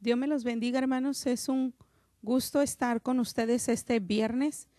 Dios me los bendiga, hermanos. Es un gusto estar con ustedes este viernes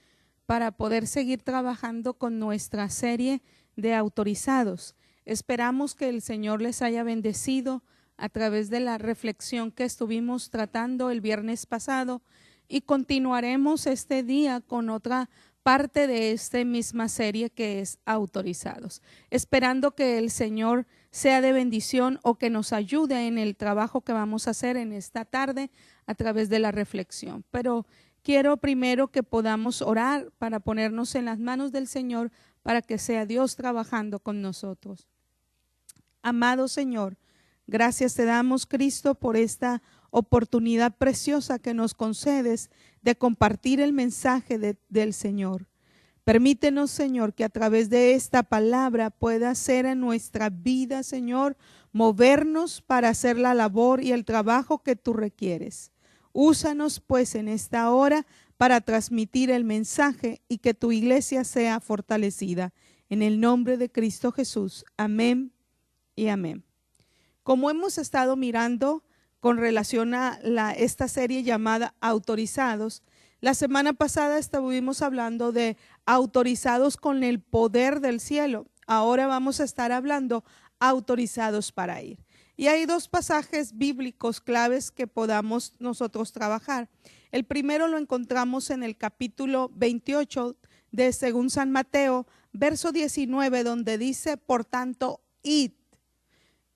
para poder seguir trabajando con nuestra serie de autorizados. Esperamos que el Señor les haya bendecido a través de la reflexión que estuvimos tratando el viernes pasado y continuaremos este día con otra parte de esta misma serie que es autorizados, esperando que el Señor sea de bendición o que nos ayude en el trabajo que vamos a hacer en esta tarde a través de la reflexión. Pero quiero primero que podamos orar para ponernos en las manos del Señor para que sea Dios trabajando con nosotros. Amado Señor, gracias te damos, Cristo, por esta oportunidad preciosa que nos concedes de compartir el mensaje del Señor. Permítenos, Señor, que a través de esta palabra pueda ser en nuestra vida, Señor, movernos para hacer la labor y el trabajo que tú requieres. Úsanos, pues, en esta hora para transmitir el mensaje y que tu iglesia sea fortalecida. En el nombre de Cristo Jesús. Amén y amén. Como hemos estado mirando con relación a esta serie llamada Autorizados, la semana pasada estuvimos hablando de autorizados con el poder del cielo. Ahora vamos a estar hablando autorizados para ir. Y hay dos pasajes bíblicos claves que podamos nosotros trabajar. El primero lo encontramos en el capítulo 28 de según San Mateo, verso 19, donde dice, por tanto, id.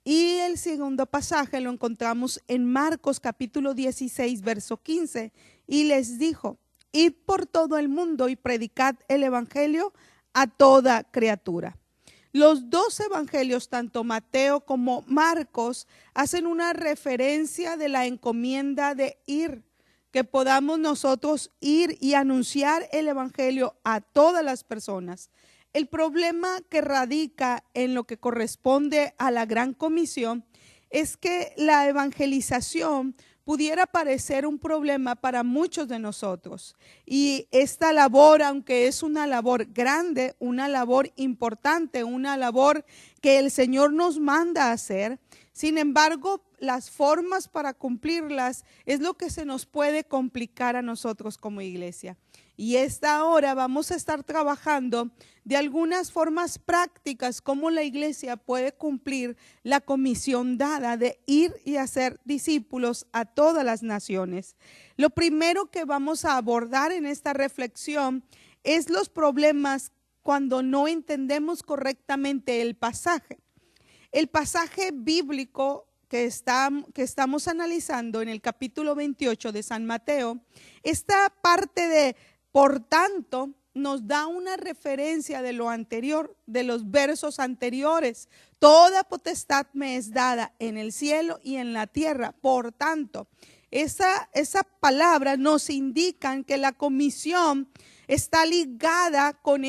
Y el segundo pasaje lo encontramos en Marcos capítulo 16, verso 15, y les dijo, id por todo el mundo y predicad el evangelio a toda criatura. Los dos evangelios, tanto Mateo como Marcos, hacen una referencia de la encomienda de ir, que podamos nosotros ir y anunciar el evangelio a todas las personas. El problema que radica en lo que corresponde a la gran comisión es que la evangelización pudiera parecer un problema para muchos de nosotros. Y esta labor, aunque es una labor grande, una labor importante, una labor que el Señor nos manda a hacer, sin embargo, las formas para cumplirlas es lo que se nos puede complicar a nosotros como iglesia. Y esta hora vamos a estar trabajando de algunas formas prácticas cómo la iglesia puede cumplir la comisión dada de ir y hacer discípulos a todas las naciones. Lo primero que vamos a abordar en esta reflexión es los problemas cuando no entendemos correctamente el pasaje. El pasaje bíblico que estamos analizando en el capítulo 28 de San Mateo, esta parte de por tanto nos da una referencia de lo anterior, de los versos anteriores. Toda potestad me es dada en el cielo y en la tierra. Por tanto, esa palabra nos indica que la comisión está ligada con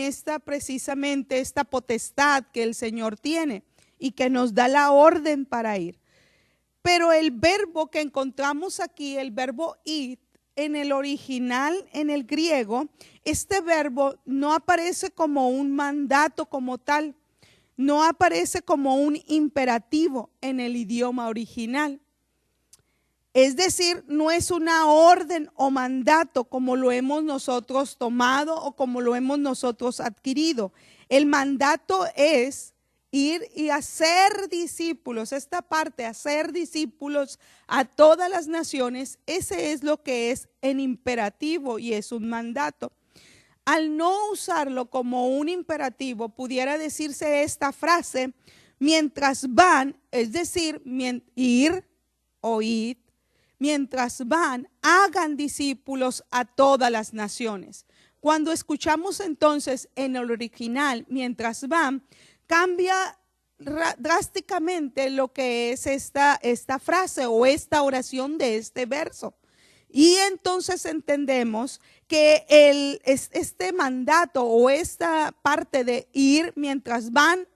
precisamente esta potestad que el Señor tiene y que nos da la orden para ir. Pero el verbo que encontramos aquí, el verbo ir, en el original, en el griego, este verbo no aparece como un mandato como tal, no aparece como un imperativo en el idioma original. Es decir, no es una orden o mandato como lo hemos nosotros tomado o como lo hemos nosotros adquirido. El mandato es ir y hacer discípulos, esta parte, hacer discípulos a todas las naciones, ese es lo que es en imperativo y es un mandato. Al no usarlo como un imperativo, pudiera decirse esta frase, mientras van, es decir, ir o id, mientras van, hagan discípulos a todas las naciones. Cuando escuchamos entonces en el original, mientras van, cambia drásticamente lo que es esta frase o esta oración de este verso. Y entonces entendemos que este mandato o esta parte de ir mientras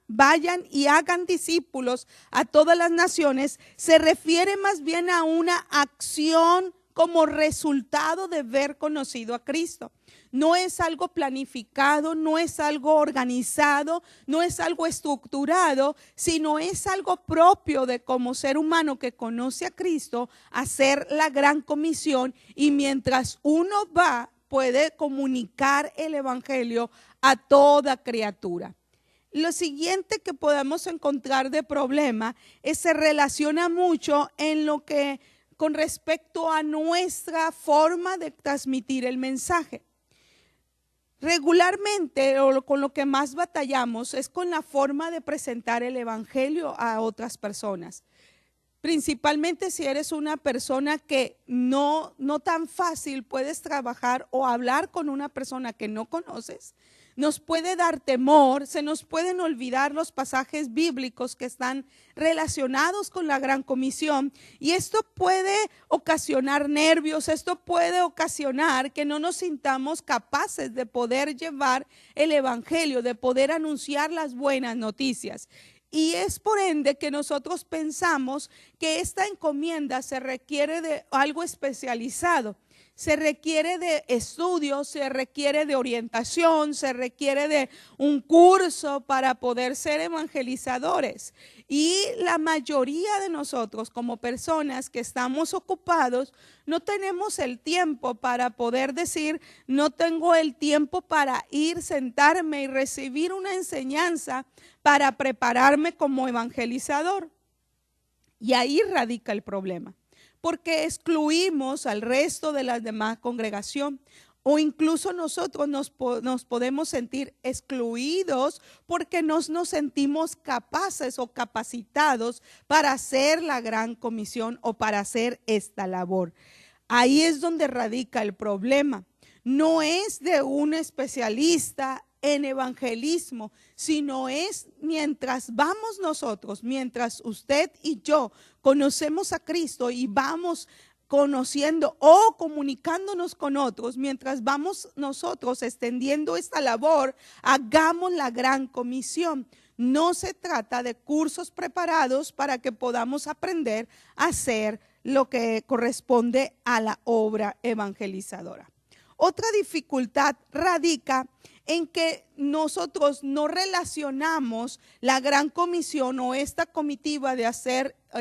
vayan y hagan discípulos a todas las naciones se refiere más bien a una acción como resultado de haber conocido a Cristo. No es algo planificado, no es algo organizado, no es algo estructurado, sino es algo propio de como ser humano que conoce a Cristo, hacer la gran comisión, y mientras uno va, puede comunicar el evangelio a toda criatura. Lo siguiente que podemos encontrar de problema se relaciona mucho en lo que con respecto a nuestra forma de transmitir el mensaje. Regularmente, o con lo que más batallamos, es con la forma de presentar el evangelio a otras personas. Principalmente si eres una persona que no tan fácil puedes trabajar o hablar con una persona que no conoces. Nos puede dar temor, se nos pueden olvidar los pasajes bíblicos que están relacionados con la gran comisión, y esto puede ocasionar nervios, esto puede ocasionar que no nos sintamos capaces de poder llevar el evangelio, de poder anunciar las buenas noticias. Y es por ende que nosotros pensamos que esta encomienda se requiere de algo especializado. Se requiere de estudios, se requiere de orientación, se requiere de un curso para poder ser evangelizadores. Y la mayoría de nosotros, como personas que estamos ocupados, no tenemos el tiempo para poder decir, no tengo el tiempo para ir, sentarme y recibir una enseñanza para prepararme como evangelizador. Y ahí radica el problema, porque excluimos al resto de la demás congregación, o incluso nosotros nos podemos sentir excluidos porque nos sentimos capaces o capacitados para hacer la gran comisión o para hacer esta labor. Ahí es donde radica el problema. No es de un especialista en evangelismo, sino es mientras vamos nosotros, mientras usted y yo conocemos a Cristo y vamos conociendo o comunicándonos con otros, mientras vamos nosotros extendiendo esta labor, hagamos la gran comisión. No se trata de cursos preparados para que podamos aprender a hacer lo que corresponde a la obra evangelizadora. Otra dificultad radica en que nosotros no relacionamos la gran comisión o esta comitiva de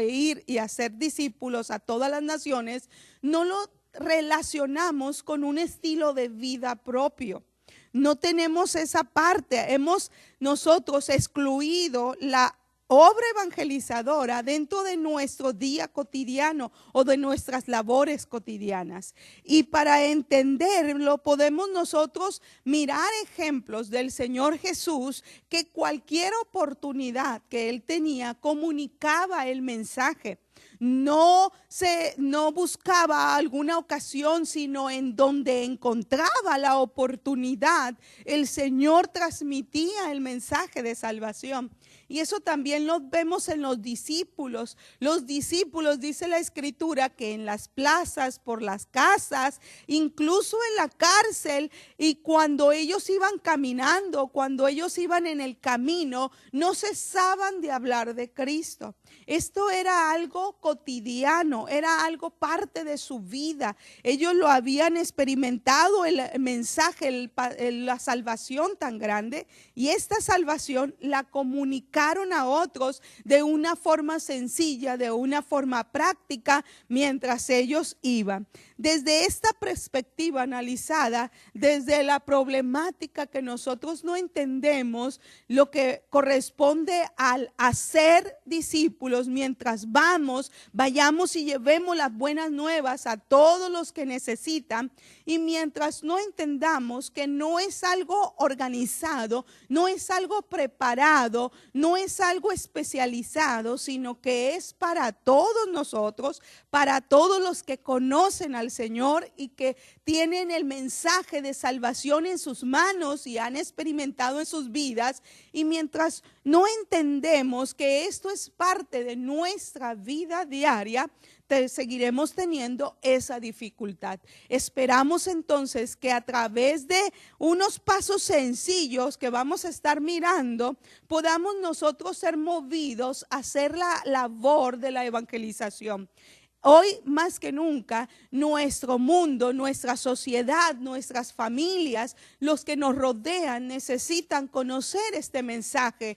ir y hacer discípulos a todas las naciones, no lo relacionamos con un estilo de vida propio. No tenemos esa parte, hemos nosotros excluido la obra evangelizadora dentro de nuestro día cotidiano o de nuestras labores cotidianas. Y para entenderlo podemos nosotros mirar ejemplos del Señor Jesús, que cualquier oportunidad que Él tenía comunicaba el mensaje. No buscaba alguna ocasión, sino en donde encontraba la oportunidad, el Señor transmitía el mensaje de salvación. Y eso también lo vemos en los discípulos. Los discípulos, dice la Escritura, que en las plazas, por las casas, incluso en la cárcel, y cuando ellos iban caminando, cuando ellos iban en el camino, no cesaban de hablar de Cristo. Esto era algo cotidiano, era algo parte de su vida. Ellos lo habían experimentado, el mensaje, la salvación tan grande, y esta salvación la comunicaron a otros de una forma sencilla, de una forma práctica, mientras ellos iban. Desde esta perspectiva analizada, desde la problemática que nosotros no entendemos lo que corresponde al hacer discípulos, mientras vayamos y llevemos las buenas nuevas a todos los que necesitan, y mientras no entendamos que no es algo organizado, no es algo preparado, no es algo especializado, sino que es para todos nosotros, para todos los que conocen al Señor y que tienen el mensaje de salvación en sus manos y han experimentado en sus vidas. Y mientras no entendemos que esto es parte de nuestra vida diaria, seguiremos teniendo esa dificultad. Esperamos entonces que a través de unos pasos sencillos que vamos a estar mirando, podamos nosotros ser movidos a hacer la labor de la evangelización. Hoy más que nunca, nuestro mundo, nuestra sociedad, nuestras familias, los que nos rodean necesitan conocer este mensaje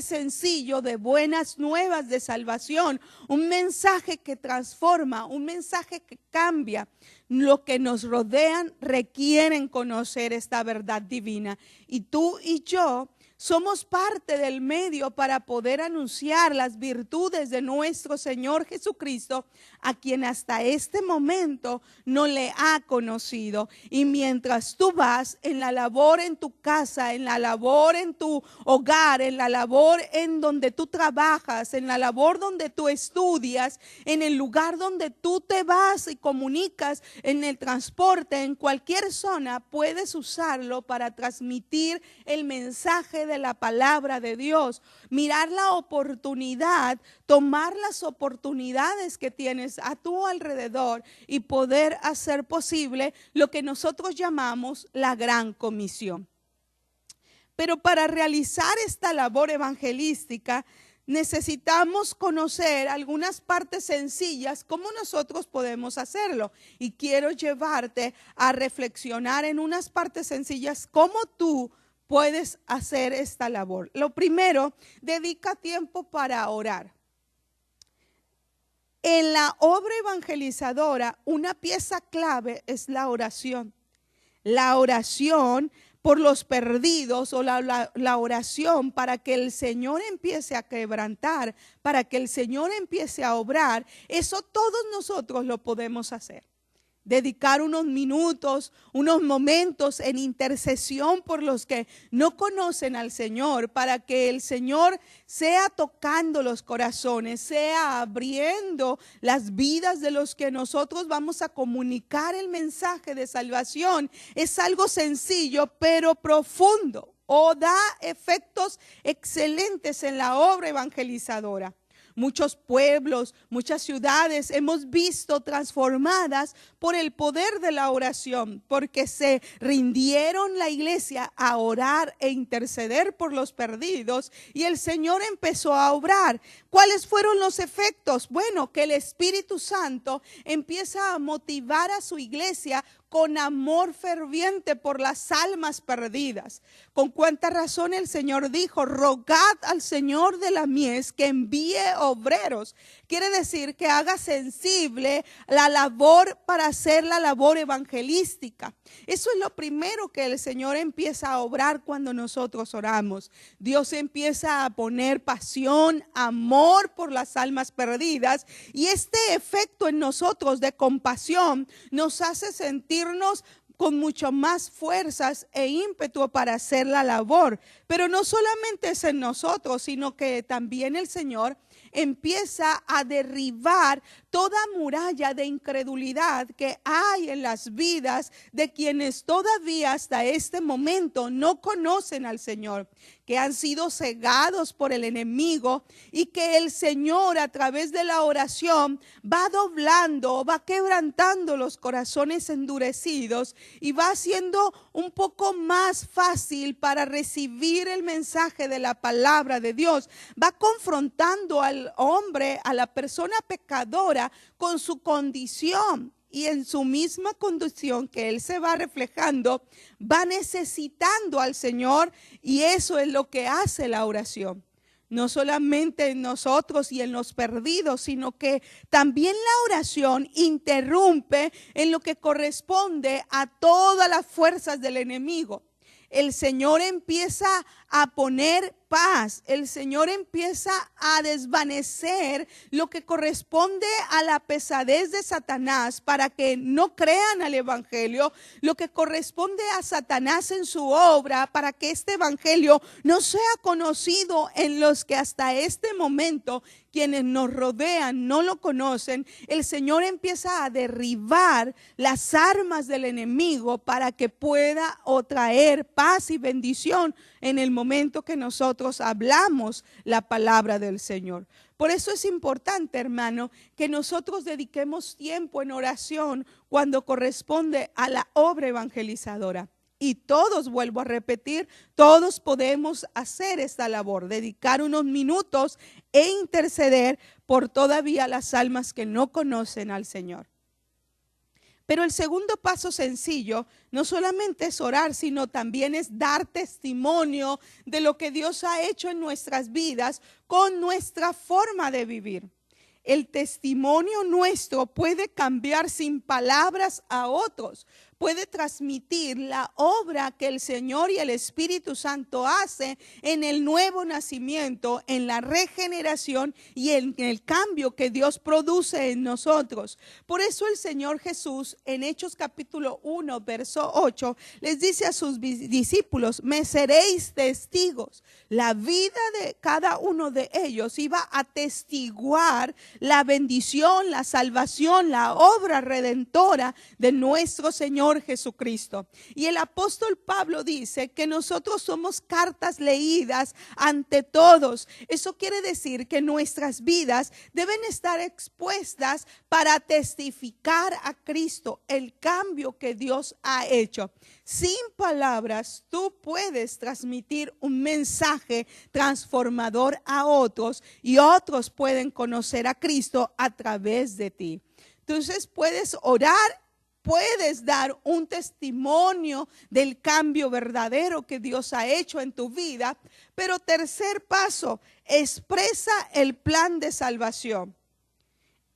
sencillo de buenas nuevas de salvación, un mensaje que transforma, un mensaje que cambia. Los que nos rodean requieren conocer esta verdad divina. Y tú y yo somos parte del medio para poder anunciar las virtudes de nuestro Señor Jesucristo, a quien hasta este momento no le ha conocido. Y mientras tú vas en la labor en tu casa, en la labor en tu hogar, en la labor en donde tú trabajas, en la labor donde tú estudias, en el lugar donde tú te vas y comunicas, en el transporte, en cualquier zona, puedes usarlo para transmitir el mensaje de la palabra de Dios. Mirar la oportunidad, tomar las oportunidades que tienes a tu alrededor y poder hacer posible lo que nosotros llamamos la gran comisión. Pero para realizar esta labor evangelística necesitamos conocer algunas partes sencillas, cómo nosotros podemos hacerlo. Y quiero llevarte a reflexionar en unas partes sencillas, cómo tú puedes hacer esta labor. Lo primero, dedica tiempo para orar. En la obra evangelizadora, una pieza clave es la oración. La oración por los perdidos o la oración para que el Señor empiece a quebrantar, para que el Señor empiece a obrar, eso todos nosotros lo podemos hacer. Dedicar unos minutos, unos momentos en intercesión por los que no conocen al Señor, para que el Señor sea tocando los corazones, sea abriendo las vidas de los que nosotros vamos a comunicar el mensaje de salvación. Es algo sencillo, pero profundo, o da efectos excelentes en la obra evangelizadora. Muchos pueblos, muchas ciudades hemos visto transformadas por el poder de la oración, porque se rindieron la iglesia a orar e interceder por los perdidos y el Señor empezó a obrar. ¿Cuáles fueron los efectos? Bueno, que el Espíritu Santo empieza a motivar a su iglesia con amor ferviente por las almas perdidas. Con cuánta razón el Señor dijo, rogad al Señor de la mies que envíe obreros. Quiere decir que haga sensible la labor para hacer la labor evangelística. Eso es lo primero que el Señor empieza a obrar cuando nosotros oramos. Dios empieza a poner pasión, amor por las almas perdidas, y este efecto en nosotros de compasión nos hace sentirnos con mucho más fuerzas e ímpetu para hacer la labor. Pero no solamente es en nosotros, sino que también el Señor empieza a derribar toda muralla de incredulidad que hay en las vidas de quienes todavía hasta este momento no conocen al Señor, que han sido cegados por el enemigo, y que el Señor a través de la oración va doblando, va quebrantando los corazones endurecidos y va haciendo un poco más fácil para recibir el mensaje de la palabra de Dios. Va confrontando al hombre, a la persona pecadora, con su condición, y en su misma condición que él se va reflejando, va necesitando al Señor, y eso es lo que hace la oración. No solamente en nosotros y en los perdidos, sino que también la oración interrumpe en lo que corresponde a todas las fuerzas del enemigo. El Señor empieza a poner paz, el Señor empieza a desvanecer lo que corresponde a la pesadez de Satanás para que no crean al evangelio, lo que corresponde a Satanás en su obra para que este evangelio no sea conocido en los que hasta este momento quienes nos rodean no lo conocen. El Señor empieza a derribar las armas del enemigo para que pueda traer paz y bendición en el momento que nosotros hablamos la palabra del Señor. Por eso es importante, hermano, que nosotros dediquemos tiempo en oración cuando corresponde a la obra evangelizadora. Y todos, vuelvo a repetir, todos podemos hacer esta labor, dedicar unos minutos e interceder por todavía las almas que no conocen al Señor. Pero el segundo paso sencillo no solamente es orar, sino también es dar testimonio de lo que Dios ha hecho en nuestras vidas con nuestra forma de vivir. El testimonio nuestro puede cambiar sin palabras a otros, puede transmitir la obra que el Señor y el Espíritu Santo hace en el nuevo nacimiento, en la regeneración y en el cambio que Dios produce en nosotros. Por eso el Señor Jesús en Hechos capítulo 1, verso 8, les dice a sus discípulos: me seréis testigos. La vida de cada uno de ellos iba a atestiguar la bendición, la salvación, la obra redentora de nuestro Señor Jesucristo. Y el apóstol Pablo dice que nosotros somos cartas leídas ante todos. Eso quiere decir que nuestras vidas deben estar expuestas para testificar a Cristo, el cambio que Dios ha hecho. Sin palabras, tú puedes transmitir un mensaje transformador a otros y otros pueden conocer a Cristo a través de ti. Entonces puedes orar, puedes dar un testimonio del cambio verdadero que Dios ha hecho en tu vida. Pero tercer paso, expresa el plan de salvación.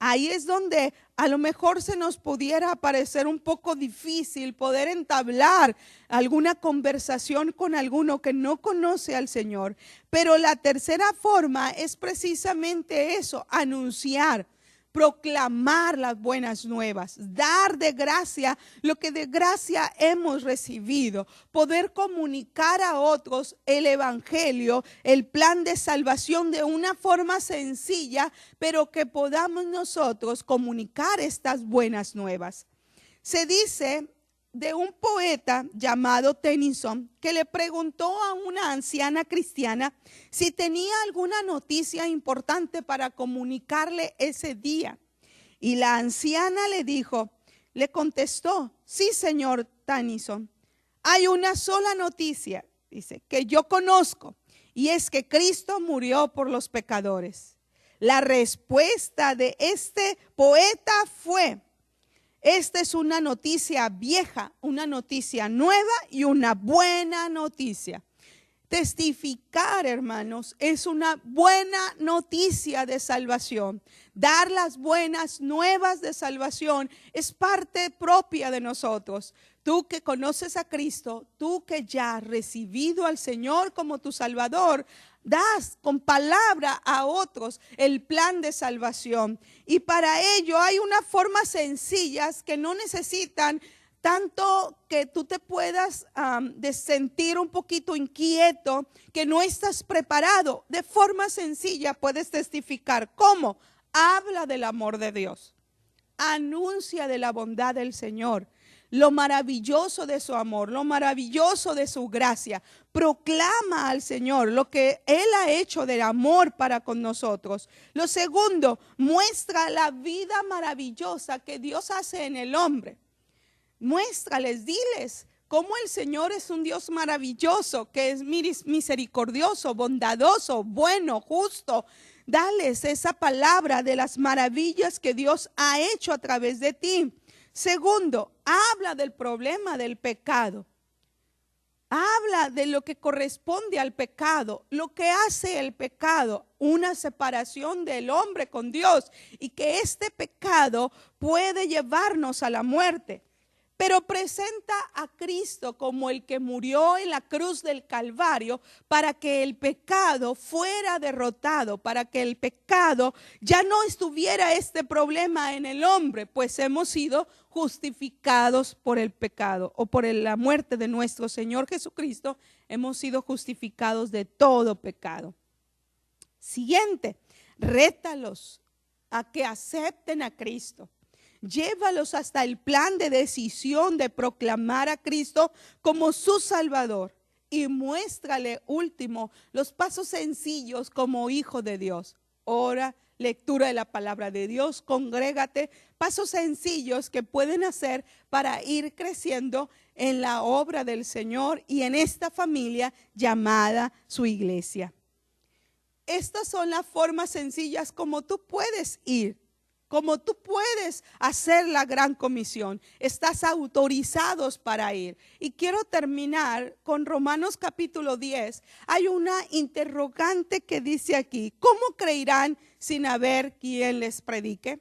Ahí es donde a lo mejor se nos pudiera parecer un poco difícil poder entablar alguna conversación con alguno que no conoce al Señor. Pero la tercera forma es precisamente eso: anunciar, proclamar las buenas nuevas, dar de gracia lo que de gracia hemos recibido, poder comunicar a otros el evangelio, el plan de salvación de una forma sencilla, pero que podamos nosotros comunicar estas buenas nuevas. Se dice de un poeta llamado Tennyson que le preguntó a una anciana cristiana si tenía alguna noticia importante para comunicarle ese día. Y la anciana le contestó: sí, señor Tennyson, hay una sola noticia, dice, que yo conozco, y es que Cristo murió por los pecadores. La respuesta de este poeta fue: esta es una noticia vieja, una noticia nueva y una buena noticia. Testificar, hermanos, es una buena noticia de salvación. Dar las buenas nuevas de salvación es parte propia de nosotros. Tú que conoces a Cristo, tú que ya has recibido al Señor como tu Salvador, das con palabra a otros el plan de salvación. Y para ello hay unas formas sencillas que no necesitan tanto que tú te puedas de sentir un poquito inquieto, que no estás preparado. De forma sencilla puedes testificar. ¿Cómo? Habla del amor de Dios. Anuncia de la bondad del Señor, lo maravilloso de su amor, lo maravilloso de su gracia. Proclama al Señor lo que Él ha hecho del amor para con nosotros. Lo segundo, muestra la vida maravillosa que Dios hace en el hombre. Muéstrales, diles cómo el Señor es un Dios maravilloso, que es misericordioso, bondadoso, bueno, justo. Dales esa palabra de las maravillas que Dios ha hecho a través de ti. Segundo, habla del problema del pecado. Habla de lo que corresponde al pecado, lo que hace el pecado, una separación del hombre con Dios, y que este pecado puede llevarnos a la muerte. Pero presenta a Cristo como el que murió en la cruz del Calvario para que el pecado fuera derrotado, para que el pecado ya no estuviera este problema en el hombre, pues hemos sido justificados por el pecado, o por la muerte de nuestro Señor Jesucristo, hemos sido justificados de todo pecado. Siguiente, rétalos a que acepten a Cristo. Llévalos hasta el plan de decisión de proclamar a Cristo como su Salvador, y muéstrale, último, los pasos sencillos como hijo de Dios. Ora lectura de la palabra de Dios, congrégate, pasos sencillos que pueden hacer para ir creciendo en la obra del Señor y en esta familia llamada su iglesia. Estas son las formas sencillas como tú puedes ir, como tú puedes hacer la gran comisión. Estás autorizados para ir. Y quiero terminar con Romanos capítulo 10. Hay una interrogante que dice aquí: ¿cómo creerán sin haber quien les predique?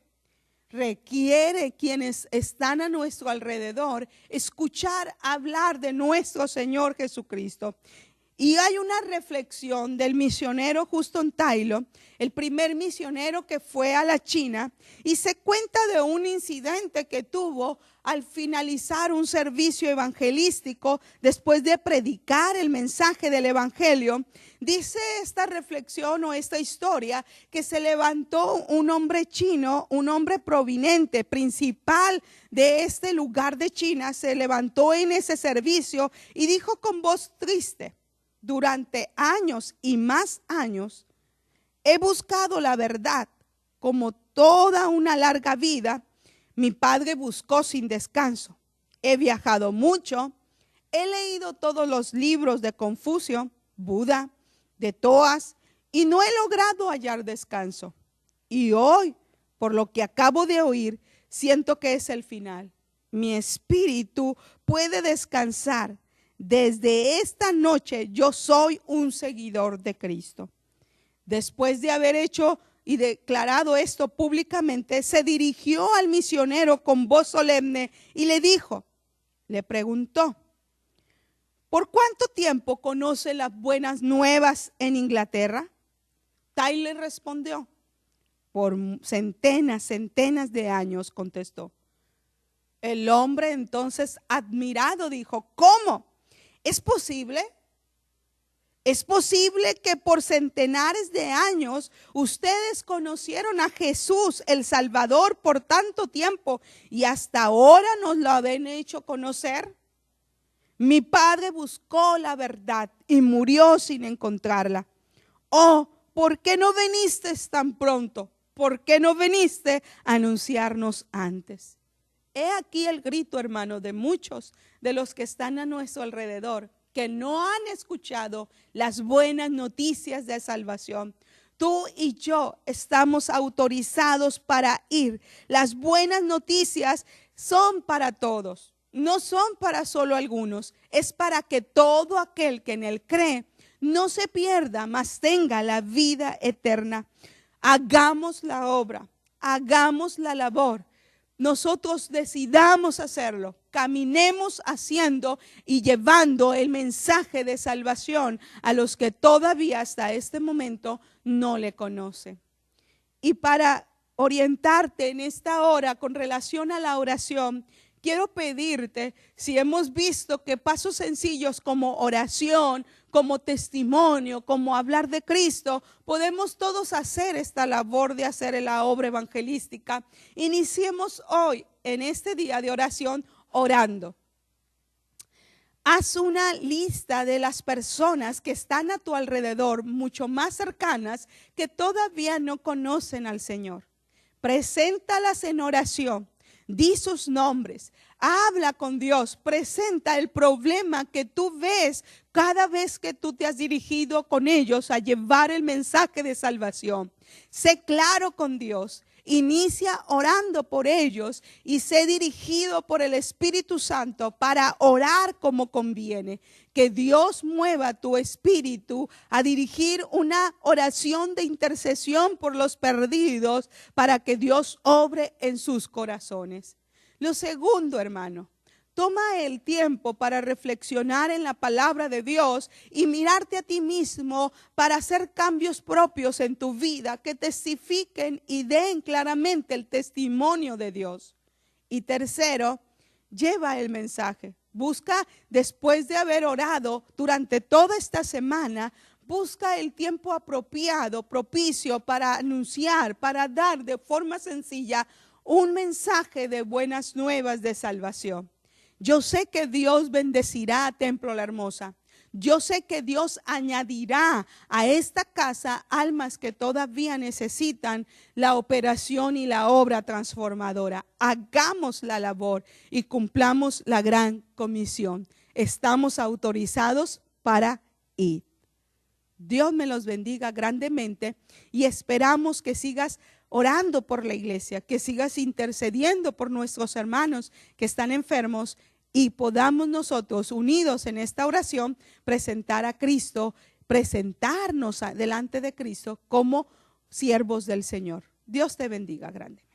Requiere quienes están a nuestro alrededor escuchar hablar de nuestro Señor Jesucristo. Y hay una reflexión del misionero Hudson Taylor, el primer misionero que fue a la China, y se cuenta de un incidente que tuvo al finalizar un servicio evangelístico después de predicar el mensaje del evangelio. Dice esta reflexión o esta historia que se levantó un hombre chino, un hombre prominente, principal de este lugar de China, se levantó en ese servicio y dijo con voz triste: durante años y más años he buscado la verdad como toda una larga vida. Mi padre buscó sin descanso. He viajado mucho, he leído todos los libros de Confucio, Buda, de Toas, y no he logrado hallar descanso. Y hoy, por lo que acabo de oír, siento que es el final. Mi espíritu puede descansar. Desde esta noche yo soy un seguidor de Cristo. Después de haber hecho y declarado esto públicamente, se dirigió al misionero con voz solemne y le preguntó: ¿por cuánto tiempo conoce las buenas nuevas en Inglaterra? Tyler respondió: por centenas de años, contestó. El hombre entonces, admirado, dijo: ¿cómo? ¿Es posible? ¿Es posible que por centenares de años ustedes conocieron a Jesús, el Salvador, por tanto tiempo y hasta ahora nos lo habían hecho conocer? Mi padre buscó la verdad y murió sin encontrarla. Oh, ¿por qué no viniste tan pronto? ¿Por qué no viniste a anunciarnos antes? He aquí el grito, hermano, de muchos de los que están a nuestro alrededor, que no han escuchado las buenas noticias de salvación. Tú y yo estamos autorizados para ir. Las buenas noticias son para todos, no son para solo algunos. Es para que todo aquel que en él cree no se pierda, mas tenga la vida eterna. Hagamos la obra, hagamos la labor. Nosotros decidamos hacerlo, caminemos haciendo y llevando el mensaje de salvación a los que todavía hasta este momento no le conocen. Y para orientarte en esta hora con relación a la oración, quiero pedirte, si hemos visto que pasos sencillos como oración, como testimonio, como hablar de Cristo, podemos todos hacer esta labor de hacer la obra evangelística. Iniciemos hoy, en este día de oración, orando. Haz una lista de las personas que están a tu alrededor, mucho más cercanas, que todavía no conocen al Señor. Preséntalas en oración. Di sus nombres, habla con Dios, presenta el problema que tú ves cada vez que tú te has dirigido con ellos a llevar el mensaje de salvación. Sé claro con Dios, inicia orando por ellos y sé dirigido por el Espíritu Santo para orar como conviene. Que Dios mueva tu espíritu a dirigir una oración de intercesión por los perdidos para que Dios obre en sus corazones. Lo segundo, hermano, toma el tiempo para reflexionar en la palabra de Dios y mirarte a ti mismo para hacer cambios propios en tu vida que testifiquen y den claramente el testimonio de Dios. Y tercero, lleva el mensaje. Busca, después de haber orado durante toda esta semana, busca el tiempo apropiado, propicio para anunciar, para dar de forma sencilla un mensaje de buenas nuevas de salvación. Yo sé que Dios bendecirá a Templo La Hermosa. Yo sé que Dios añadirá a esta casa almas que todavía necesitan la operación y la obra transformadora. Hagamos la labor y cumplamos la gran comisión. Estamos autorizados para ir. Dios me los bendiga grandemente y esperamos que sigas orando por la iglesia, que sigas intercediendo por nuestros hermanos que están enfermos y podamos nosotros, unidos en esta oración, presentar a Cristo, presentarnos delante de Cristo como siervos del Señor. Dios te bendiga grande.